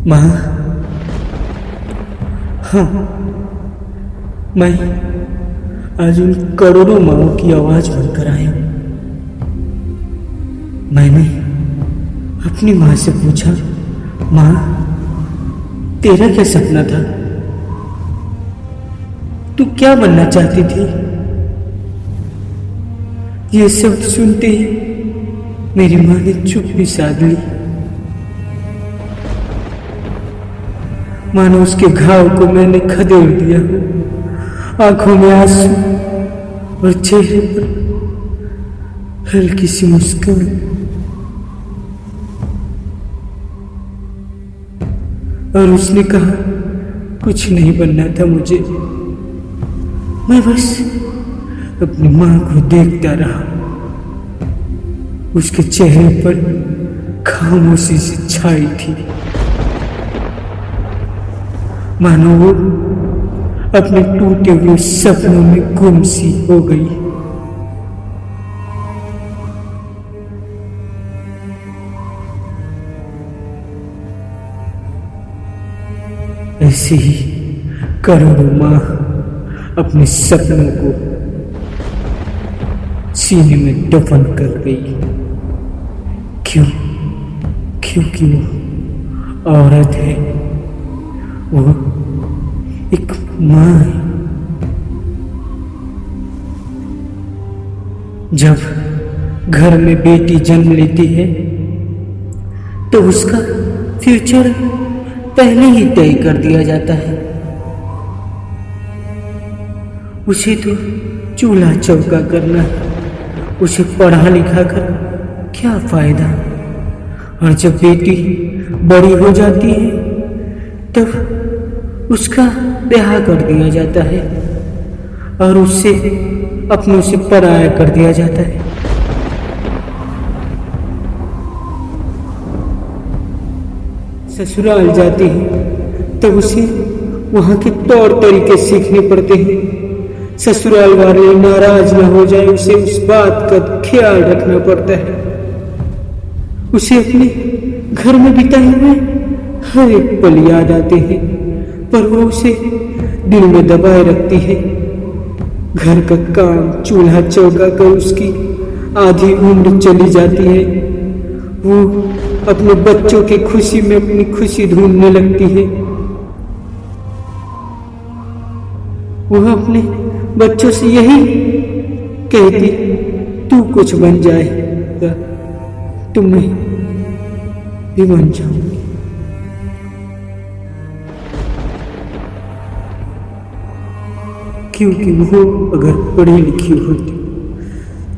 माँ, हाँ, मैं आज उन करोड़ों माँओं की आवाज बनकर आया हूँ। मैंने अपनी माँ से पूछा, माँ, तेरा क्या सपना था? तू क्या बनना चाहती थी? ये शब्द सुनते ही मेरी माँ ने चुप भी साध ली। मानो उसके घाव को मैंने खदेड़ दिया हो। आंखों में आंसू और चेहरे पर हल्की सी मुस्कान। और उसने कहा, कुछ नहीं बनना था मुझे, मैं बस अपनी माँ को देखता रहा। उसके चेहरे पर खामोशी सी छाई थी, मानो वो अपने टूटे हुए सपनों में गुम सी हो गई। ऐसे ही करोड़ों माँ अपने सपनों को सीने में दफन कर गई। क्यों? क्योंकि वो औरत है, वो एक माँ है। जब घर में बेटी जन्म लेती है तो उसका फ्यूचर पहले ही तय कर दिया जाता है। उसे तो चूल्हा चौका करना है, उसे पढ़ा लिखा कर क्या फायदा। और जब बेटी बड़ी हो जाती है तब उसका ब्याह कर दिया जाता है और उससे अपनों से पराया कर दिया जाता है। ससुराल जाती है तो उसे वहां के तौर तरीके सीखने पड़ते हैं। ससुराल वाले नाराज न हो जाए, उसे उस बात का ख्याल रखना पड़ता है। उसे अपने घर में बिताए हुए हर एक पल याद आते हैं, पर वो उसे दिल में दबाए रखती है। घर का काम चूल्हा चौका कर उसकी आधी उम्र चली जाती है। वो अपने बच्चों की खुशी में अपनी खुशी ढूंढने लगती है। वह अपने बच्चों से यही कहती, तू कुछ बन जाएगा तो मैं भी बन जाऊंगी। क्योंकि वो अगर पढ़ी लिखी होती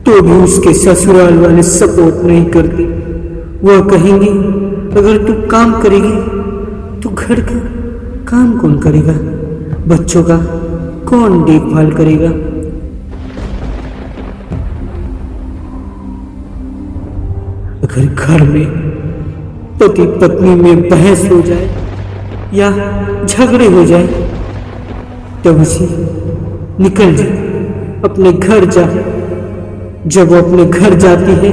तो भी उसके ससुराल वाले सपोर्ट नहीं करते। वह कहेंगे, अगर तू काम करेगी तो घर का काम कौन करेगा, बच्चों का कौन देखभाल करेगा। अगर घर में पति पत्नी में बहस हो जाए या झगड़े हो जाए तब उसे निकल जाए, अपने घर जा। जब वो अपने घर जाती है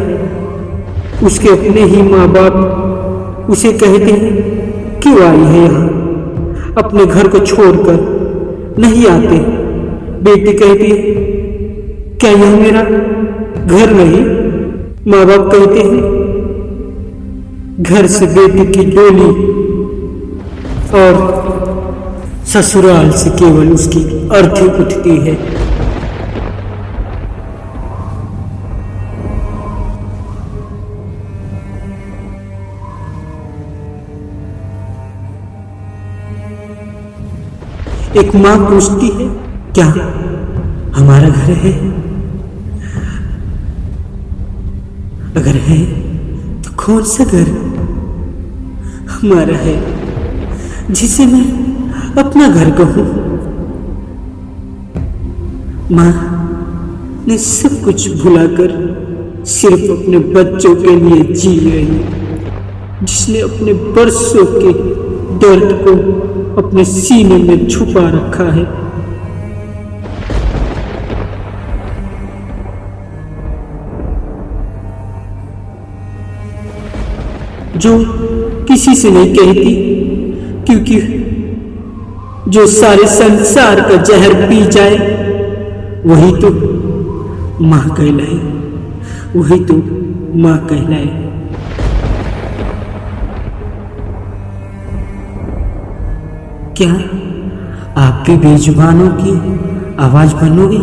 उसके अपने ही माँ बाप उसे कहते हैं, क्यों आई है यहाँ, अपने घर को छोड़कर नहीं आते। बेटी कहती है, क्या यह मेरा घर नहीं? माँ बाप कहते हैं, घर से बेटी की डोली और ससुराल से केवल उसकी अर्थी उठती है। एक माँ पूछती है, क्या हमारा घर है? अगर है तो कौन सा घर हमारा है जिसे मैं अपना घर कहूं? माँ ने सब कुछ भुलाकर सिर्फ अपने बच्चों के लिए जी रही, जिसने अपने बरसों के दर्द को अपने सीने में छुपा रखा है। जो किसी से नहीं कहती, क्योंकि जो सारे संसार का जहर पी जाए वही तो मां कहलाए, वही तो मां कहलाए। क्या आप भी बेजुबानों की आवाज बनोगे?